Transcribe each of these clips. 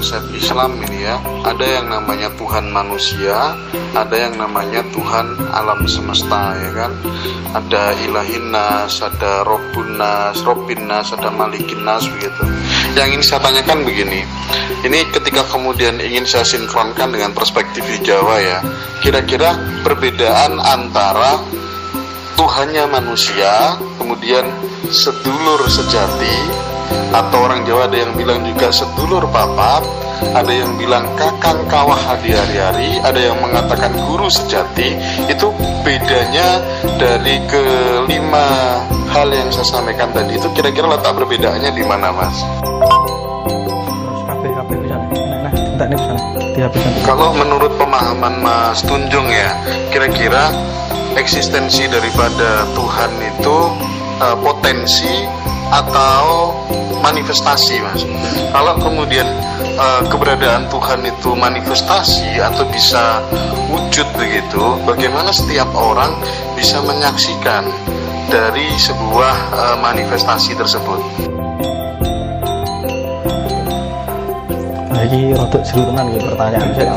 konsep Islam ini ya, ada yang namanya Tuhan manusia, ada yang namanya Tuhan alam semesta ya kan. Ada Ilahin Nas, ada Robbun Nas, Robbin Nas, ada Malikin Nas begitu. Yang ingin saya tanyakan begini, ini ketika kemudian ingin saya sinkronkan dengan perspektif di Jawa ya, kira-kira perbedaan antara Tuhannya manusia, kemudian sedulur sejati, atau orang Jawa ada yang bilang juga sedulur papat, ada yang bilang kakang kawah di hari-hari, ada yang mengatakan guru sejati. Itu bedanya dari kelima hal yang saya sampaikan tadi, itu kira-kira letak perbedaannya di mana, Mas? Kalau menurut pemahaman Mas Tunjung ya, kira-kira eksistensi daripada Tuhan itu potensi atau manifestasi, Mas? Kalau kemudian keberadaan Tuhan itu manifestasi atau bisa wujud begitu, bagaimana setiap orang bisa menyaksikan dari sebuah manifestasi tersebut? Ini rodok seru tenan iki pertanyaan saya.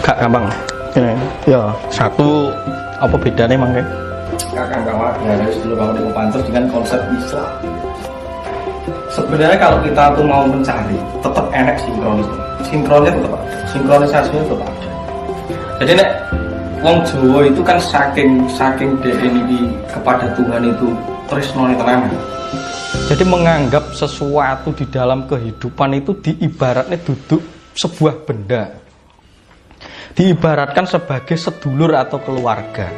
Gak gampang. Ya, satu apa bedanya emang kayak kakang kawah dari sedulur bangun di Pancer dengan konsep Islam. Sebenarnya kalau kita tuh mau mencari, tetap enak sinkronnya tetap ada, sinkronisasinya tetap ada. Jadi nek wong Jawa itu kan saking DNI kepada Tuhan itu tresnone tenan. Jadi menganggap sesuatu di dalam kehidupan itu diibaratnya duduk sebuah benda, diibaratkan sebagai sedulur atau keluarga.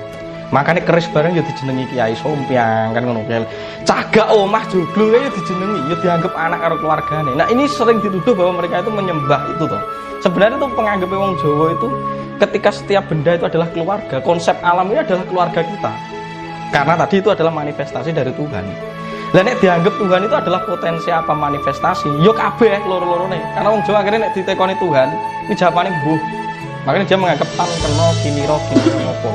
Makanya keris bareng ya dijenengi Kiai Sompiang kan ngono kae. Cagak omah joglo ya dijenengi, ya dianggap anak karo keluargane. Nah, ini sering dituduh bahwa mereka itu menyembah itu toh. Sebenarnya itu penganggap wong Jawa itu ketika setiap benda itu adalah keluarga, konsep alam ini adalah keluarga kita. Karena tadi itu adalah manifestasi dari Tuhan. Lah nek dianggap Tuhan itu adalah potensi apa manifestasi, yo kabeh loro-lorone. Karena wong Jawa akhirnya nek ditekoni Tuhan, iki jawabane mbuh. Makanya dia menganggap tan kena kinira apa.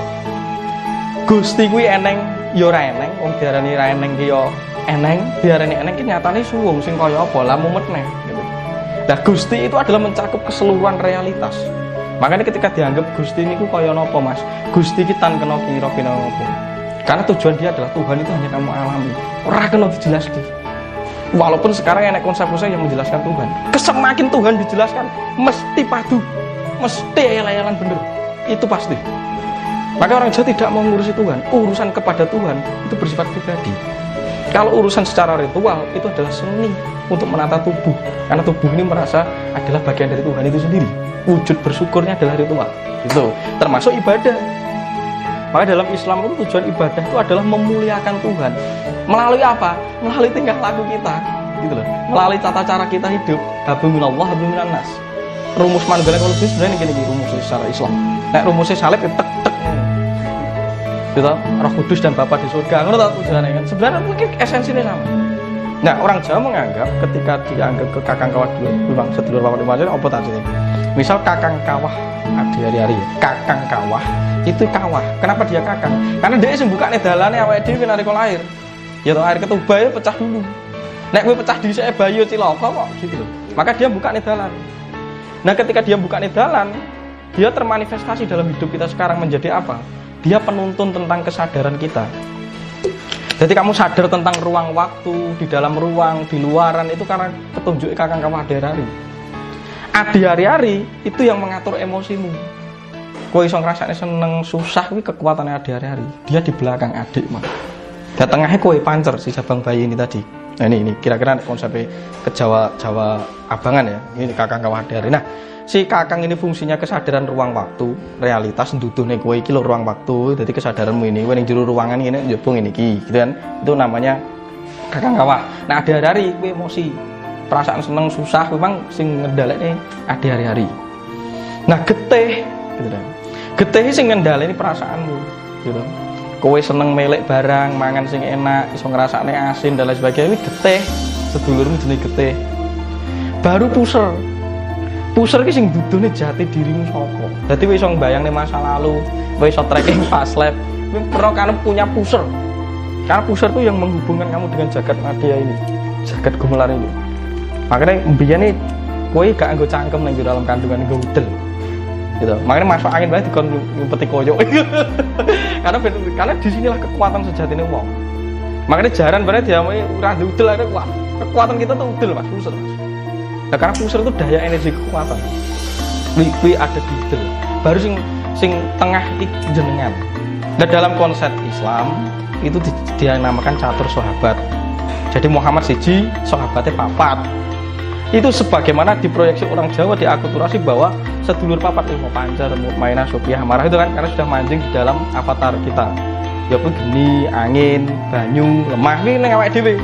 Gusti kuwi eneng ya ora eneng, wong diarani ra eneng ki ya eneng, diarani eneng ki nyatane suwung sing kaya apa lah mumet neh gitu. Lah Gusti itu adalah mencakup keseluruhan realitas. Makanya ketika dianggap Gusti niku kaya napa, Mas? Gusti ki tan kena kinira apa. Karena tujuan dia adalah Tuhan itu hanya kamu alami, ora kena dijelaskan. Walaupun sekarang enek konsep-konsep yang menjelaskan Tuhan, kesemakin Tuhan dijelaskan mesti padu, mesti ayal-ayalan bener, itu pasti. Maka orang Jawa tidak mau ngurusi Tuhan, urusan kepada Tuhan itu bersifat pribadi. Kalau urusan secara ritual itu adalah seni untuk menata tubuh, karena tubuh ini merasa adalah bagian dari Tuhan itu sendiri. Wujud bersyukurnya adalah ritual, itu termasuk ibadah. Maka dalam Islam itu tujuan ibadah itu adalah memuliakan Tuhan. Melalui apa? Melalui tingkah laku kita, gitu loh. Melalui tata cara kita hidup. Habluminallah, habluminan nas. Rumus manggala kalau sebenarnya gini rumusnya secara Islam. Nek rumusnya salib itu tek. Gitu, Roh Kudus dan Bapa di surga. Ngono tau tujuannya kan. Sebenarnya mungkin esensinya sama. Nah, orang Jawa menganggap ketika dianggap ke kakang kawah dulu, sedulur bapak dimana apa tadi? Misal kakang kawah di hari-hari ya. Kakang kawah itu kawah. Kenapa dia kakang? Karena dia sing buka nedalane awake dhewe narik air. Ya toh air ketuba ya pecah dulu. Nek kowe pecah dhisik bayu cilaka kok gitu loh. Maka dia buka nedalan. Nah, ketika dia buka nedalan, dia termanifestasi dalam hidup kita sekarang menjadi apa? Dia penuntun tentang kesadaran kita. Jadi kamu sadar tentang ruang waktu, di dalam ruang, di luaran, itu karena petunjuk kakang kawah hari-hari. Adi hari-hari itu yang mengatur emosimu. Kowe iso ngrasakne seneng susah kuwi kekuatannya adi hari-hari. Dia di belakang adik mah. Di tengahnya kowe pancer si jabang bayi ini tadi. Nah ini kira-kira konsepnya ke Jawa Abangan ya. Ini kakang kawah hari-hari. Nah, si kakang ini fungsinya kesadaran ruang waktu, realitas nduduhne kowe iki lho ruang waktu. Jadi kesadaranmu ini kowe ning jero ruangan ini njebung ini iki, gitu kan. Itu namanya kakang kawah. Nah, adi hari-hari kowe emosi, perasaan seneng susah memang sing ngendhalekne adi hari-hari. Nah, getih gitu kan. Getih sing ngendhaleni perasaanmu, gitu. Kowe seneng melek barang, mangan sing enak, iso ngrasakne asin dan lain sebagainya, ini getih. Sedulurmu jenenge getih. Baru puser. Puser ki sing duduhne jati dirimu sapa. Dadi kowe iso mbayangne masa lalu, kowe iso tracking fast lap, kowe perlu kan punya puser. Karena pusar itu yang menghubungkan kamu dengan jagat nadia ini, jagat gumelar ini. Makanya biyen nih kowe gak anggo cangkem nang dalam kandungan nggo udel. Gitu. Makanya masuk angin bae dikon ngumpeti koyo. Karena disinilah kekuatan sejatinya wong. Makanya jaran bareng diamui ora udel ada kuat. Kekuatan kita tuh udel Mas, pusar Mas. Nah, karena pusar itu daya energi kekuatan. Kuwi ada di udel. Baru sing tengah iki jenengan. Nah, dalam konsep Islam itu dinamakan catur sahabat. Jadi Muhammad siji, sahabatnya papat. Itu sebagaimana diproyeksi orang Jawa diakulturasi bahwa sedulur papat ilmu pancar, mainan sopiah marah itu kan karena sudah mancing di dalam avatar kita. Ya kuwi geni, angin, banyu, lemah iki ning awake dhewe.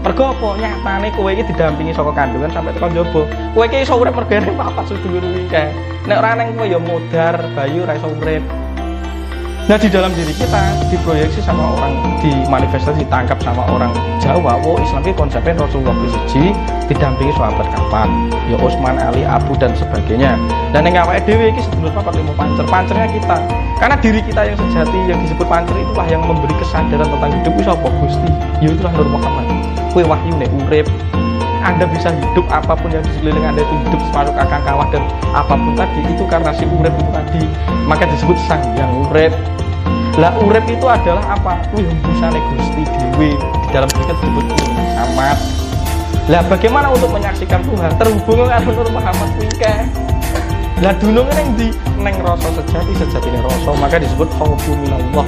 Mergo apa nyatane kowe iki didampingi saka kandungan sampai tekan jaba. Kowe iki iso urip mergo ning papat sedulur iki kae. Nek ora ning kowe ya modar, bayu ora iso urip. Nah di dalam diri kita diproyeksi sama orang, dimanifestasi, ditangkap sama orang Jawa. Oh Islam ini konsepnya Rasulullah siji didampingi sahabat kapan, ya Utsman, Ali, Abu dan sebagainya. Dan yang awake dhewe iki sedulur papat ilmu pancer, pancernya kita. Karena diri kita yang sejati yang disebut pancer itulah yang memberi kesadaran tentang hidup. Wis apa Gusti? Ya itulah Nur Muhammad. Kowe wahyu nek urip. Anda bisa hidup apapun yang di sekeliling Anda itu hidup termasuk akang kawah dan apapun tadi itu karena si urip itu tadi, maka disebut sang yang urip. Lah urip itu adalah apa? Kuwi hembusane Gusti dhewe di dalam kita disebut amat. Lah bagaimana untuk menyaksikan Tuhan? Terhubung karo Nur Muhammad kuwi kae. Lah dununge ning ndi? Ning rasa sejatine rasa, maka disebut khaufu minallah.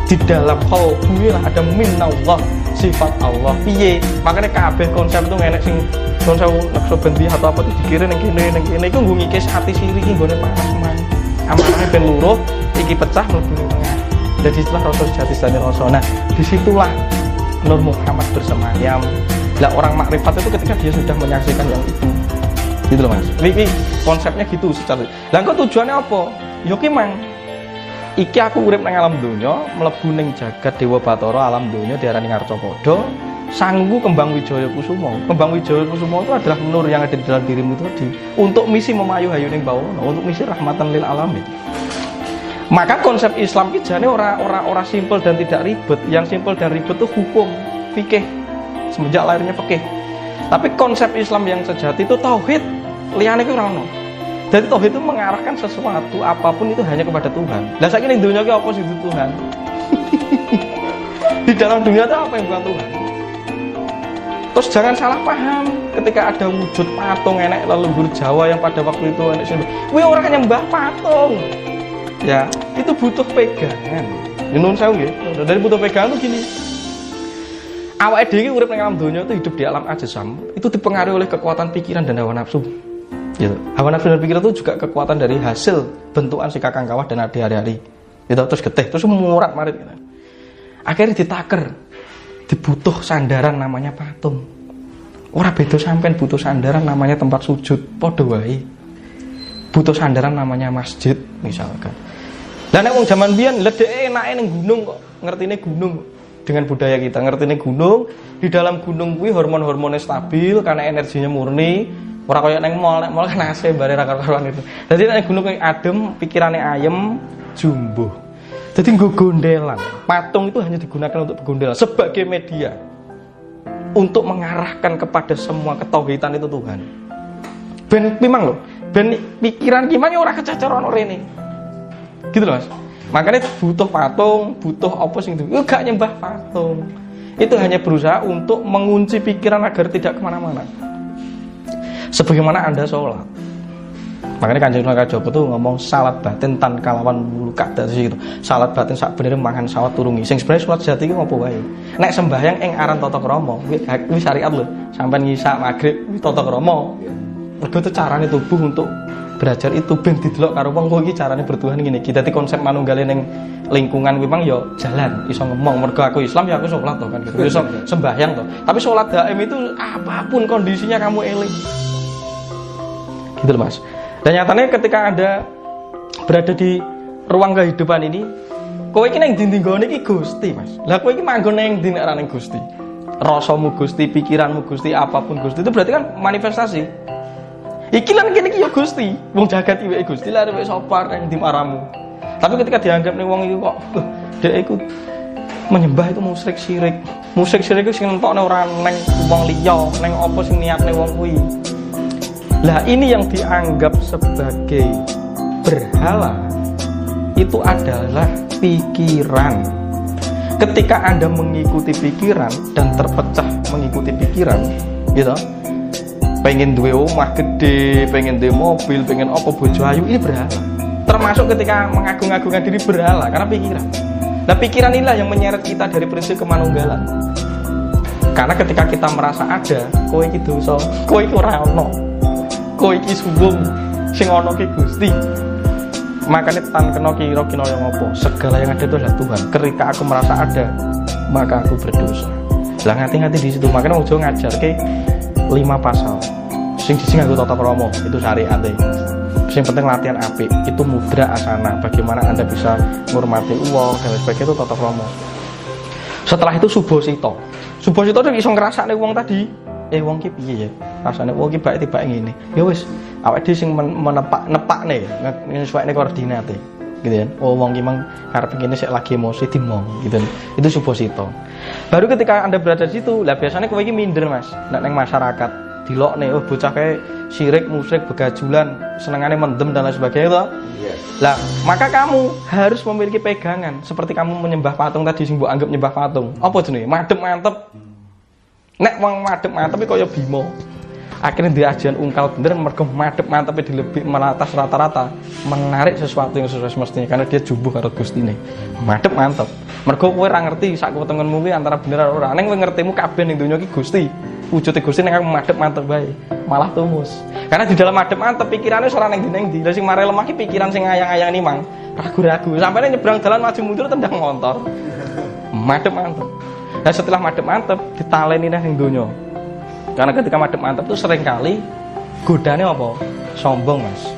Di dalam khaufu lah ada minallah, sifat Allah. Piye? Makanya kabeh konsep itu enek sing konsep naksobendi atau apa itu dikirim ning kene iku nggo ngikis ati siri iki nggone panas man. Amarane ben luruh iki pecah mlebu ning tengah. Jadi istilah rasa sejati sane rasa. Nah, disitulah Nur Muhammad bersemayam. Lah orang makrifat itu ketika dia sudah menyaksikan yang itu. Gitu loh Mas. Iki konsepnya gitu secara. Lah kok tujuannya apa? Yo ki mang iki aku urip nang alam donya, mlebu ning jagat Dewa Bathara alam donya diarani Ngarcapada, sanggu Kembang Wijaya Kusuma. Kembang Wijaya Kusuma itu adalah nur yang ada di dalam dirimu tadi untuk misi memayu-hayu ning bawana, untuk misi rahmatan lil alamin. Maka konsep Islam iki jane ora simpel dan tidak ribet. Yang simpel dan ribet itu hukum, fikih. Semenjak lahirnya fikih. Tapi konsep Islam yang sejati itu tauhid. Liyane ki ora ono. Jadi tauhid itu mengarahkan sesuatu apapun itu hanya kepada Tuhan. Lah saiki ning dunya ki apa sih itu Tuhan? Di dalam dunia itu apa yang bukan Tuhan? Terus jangan salah paham ketika ada wujud patung enek leluhur Jawa yang pada waktu itu enek sing kuwi ora nyembah patung. Ya, itu butuh pegangan. Nyuwun sewu nggih. Dari butuh pegangan itu gini. Awake dhewe urip ning alam donya itu hidup di alam ajsam, itu dipengaruhi oleh kekuatan pikiran dan hawa nafsu. Gitu. Hawa nafsu dan pikiran itu juga kekuatan dari hasil bentukan si kakang kawah dan hari-hari. Gitu, terus getih, terus murak marit gitu. Akhirnya ditaker. Dibutuh sandaran namanya patung. Ora beda sampean butuh sandaran namanya tempat sujud, padha wae. Butuh sandaran namanya masjid misalkan. Lah nek wong jaman biyen ledeke enake ning gunung kok, ngertine gunung dengan budaya kita, ngertine gunung, di dalam gunung kuwi hormon-hormonnya stabil karena energinya murni, ora kaya ning mall, nek mall kan AC bare ra karuan itu. Dadi nek gunung kuwi adem, pikirane ayem, jumbuh. Jadi nggo gondelan. Patung itu hanya digunakan untuk bergondelan sebagai media untuk mengarahkan kepada semua ketauhidan itu Tuhan. Ben memang loh, ben pikiran gimana ora kecacaran ora rene. Gitu loh Mas. Makanya butuh patung, butuh apa sing itu. Gak nyembah patung. Itu hanya berusaha untuk mengunci pikiran agar tidak kemana-mana. Sebagaimana Anda sholat. Makanya Kanjeng Sunan Kalijaga tuh ngomong salat batin tan kalawan wulu kadasi gitu. Salat batin sak bener mangan sawat turungi. Sing sebenarnya salat jati iki ngopo wae. Nek sembahyang ing aran tata krama, kuwi syariat lho. Sampeyan ngisa magrib kuwi tata krama. Mergo itu carane tubuh untuk belajar itu ben didelok karo wong kok iki carane bertuhan ngene iki. Dadi konsep manunggale ning lingkungan kuwi mang ya jalan, iso ngomong mergo aku Islam ya aku salat to kan gitu. Iso sembahyang to. Tapi salat daim itu apapun kondisinya kamu eling. Gitu loh Mas. Dan nyatanya ketika Anda berada di ruang kehidupan ini, kowe iki nang ndi nggone iki Gusti, Mas. Lah kowe iki manggon nang ndi nek ora ning Gusti? Rasamu Gusti, pikiranmu Gusti, apapun Gusti. Itu berarti kan manifestasi. Iki lan kene iki ya Gusti. Wong jagat iki Gusti lah arep sapa nang ndi maramu. Tapi ketika dianggap ning wong iki kok dhek iku menyembah itu musyrik syirik. Musyrik syirik itu sing nentokne ora neng wong liya, neng apa sing niatne wong kuwi. Lah ini yang dianggap sebagai berhala itu adalah pikiran. Ketika Anda mengikuti pikiran dan terpecah mengikuti pikiran, gitu. Pengen duwe omah gede, pengen duwe mobil, pengen apa bojo ayu, ini berhala. Termasuk ketika mengagung-agungkan diri berhala karena pikiran. Nah pikiran inilah yang menyeret kita dari prinsip kemanunggalan. Karena ketika kita merasa ada, kowe iki dosa, kowe iki ora ono, kowe iki suwung, sing ono ki Gusti. Makanya tan kena kira yang apa? Segala yang ada itu adalah Tuhan. Ketika aku merasa ada, maka aku berdosa. Lah ngati-ngati di situ. Makanya ojo ngajar ke 5 pasal. Sing aku tata krama itu syariat. Yang penting latihan apik, itu mudra asana. Bagaimana Anda bisa menghormati uang dan sebagainya itu tata krama. Setelah itu subosito. Subosito itu iso ngrasakne wong tadi. Wong ki piye ya? Rasane wong ki bae tibake ngene. Ya wis, awake dhewe sing nepakne, nyesuaikne koordinate. Gitu kan. Oh wong ki mang karep ngene sik lagi emosi dimong, gitu. Itu subosito. Baru ketika Anda berada di situ, lah biasanya kowe iki minder, Mas. Nek ning masyarakat dilokne, oh bocah kae syirik, musyrik, begajulan, senengane mendem dan lain sebagainya itu. Lah, maka kamu harus memiliki pegangan seperti kamu menyembah patung tadi sing mbok anggap nyembah patung. Apa jenenge? Madhep mantep. Nek wong madhep mantep iki kaya Bima. Akhirnya diajian ungkal bener mergo madhep mantep dilebih melatas rata-rata menarik sesuatu yang sesuai semestinya karena dia jumbuh karo Gustine. Madhep mantep. Mergo kowe ora ngerti sak wetengenmu kuwi antara bener ora. Ning kowe ngertimu kabeh ning donya iki Gusti. Wujude Gusti ning aku madhep mantep bae. Malah tumus. Karena di dalam madhep mantep pikirannya ora ning ndi. Lah sing mare lemah ki pikiran sing ayang-ayang ini mang ragu-ragu. Sampainya nyebrang jalan maju mundur tendang motor. Madhep mantep. Nah setelah madhep mantep ditaleni nang donya. Karena ketika madhep mantep itu seringkali godane apa? Sombong, Mas.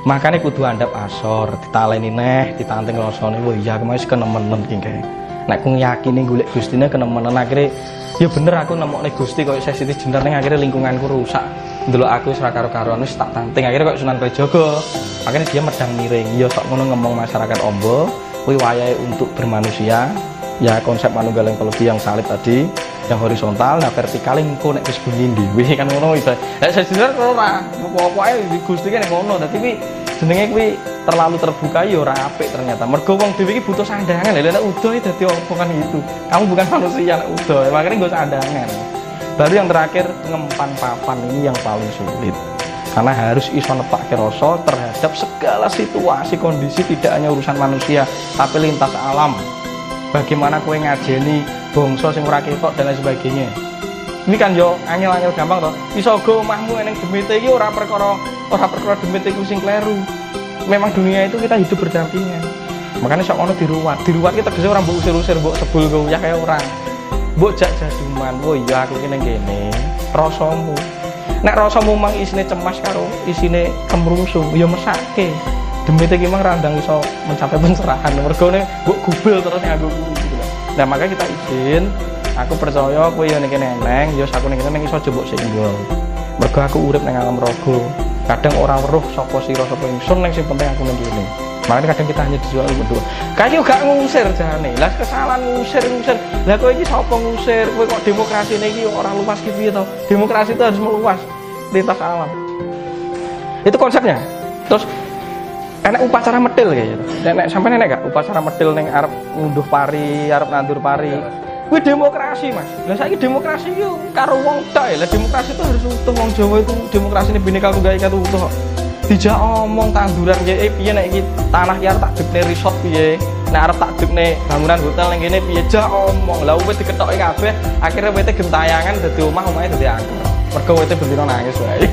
Makanya kudu andap asor, ditaleni neh, ditanting rasane. Wah iya aku wis kenemenen ki kae. Nek ku yakini golek Gustine kenemenen akhire ya bener aku nemokne Gusti koyo sesiti jenar ning akhire lingkunganku rusak. Ndelok aku wis ra karo-karoan wis tak tanting akhire koyo Sunan Kalijaga. Akhirnya dia medang miring. Ya sok ngono ngomong masyarakat ombo, kuwi wayahe untuk bermanusia. Ya konsep manunggal yang salib tadi yang horizontal, nah vertikal engko nek wis bunyi dhewe kan ngono iso. Lah sejenar ora apa-apa ae Gusti kan ngono, dadi jenenge kuwi terlalu terbuka ya ora apik ternyata. Mergo wong dhewe iki butuh sandangan. Lah nek udo dadi apa kan itu. Kamu bukan manusia nek udo, makanya nggo sandangan. Baru yang terakhir ngempan papan ini yang paling sulit. Karena harus iso nepake rasa terhadap segala situasi kondisi tidak hanya urusan manusia tapi lintas alam. Bagaimana kowe ngajeni bangsa sing ora ketok dan lain sebagainya. Ini kan yo angel-angel gampang toh. Iso go omahmu ning demite iki ora perkara demite iku sing kleru. Memang dunia itu kita hidup berdampingan. Makanya sok ono diruwat. Diruwat ki tegese ora mbok usir-usir, mbok sebul go ya kaya ora. Mbok jak jaduman. Oh iya aku ki ning kene. Rasamu. Nek rasamu mang isine cemas karo isine kemrungsung, ya mesake. Demite ki mang randang iso mencapai pencerahan. Mergone mbok gubel terus nganggo kuwi gitu lho. Nah, makanya kita izin, aku percaya kowe yo ning kene eneng, yo aku ning kene iso jebuk singgol. Mergo aku urip ning alam raga. Kadang ora weruh sapa sira sapa ingsun ning sing penting aku ning kene. Makanya kadang kita hanya dijual berdua. Kayak gak ngusir jane. Lah kesalahan ngusir. Lah kowe iki sapa ngusir? Kowe kok demokrasi iki ora luas ki piye to? Demokrasi itu harus meluas lintas alam. Itu konsepnya. Terus enak upacara medil kayak gitu. Nek sampean enak gak upacara medil ning arep ngunduh pari, arep nandur pari. Kuwi demokrasi, Mas. Lah saiki demokrasi yo karo wong tok ya. Lah demokrasi itu harus utuh. Wong Jawa itu demokrasine Bhinneka Tunggal Ika itu utuh. Dijak omong tanduran piye piye nek iki tanah ki arep tak dikne resort piye. Nek arep tak dikne bangunan hotel ning kene piye jak omong. Lah wis diketoki kabeh, akhirnya wite gentayangan dadi omah, omahe dadi angker. Mergo wite bendina nangis wae.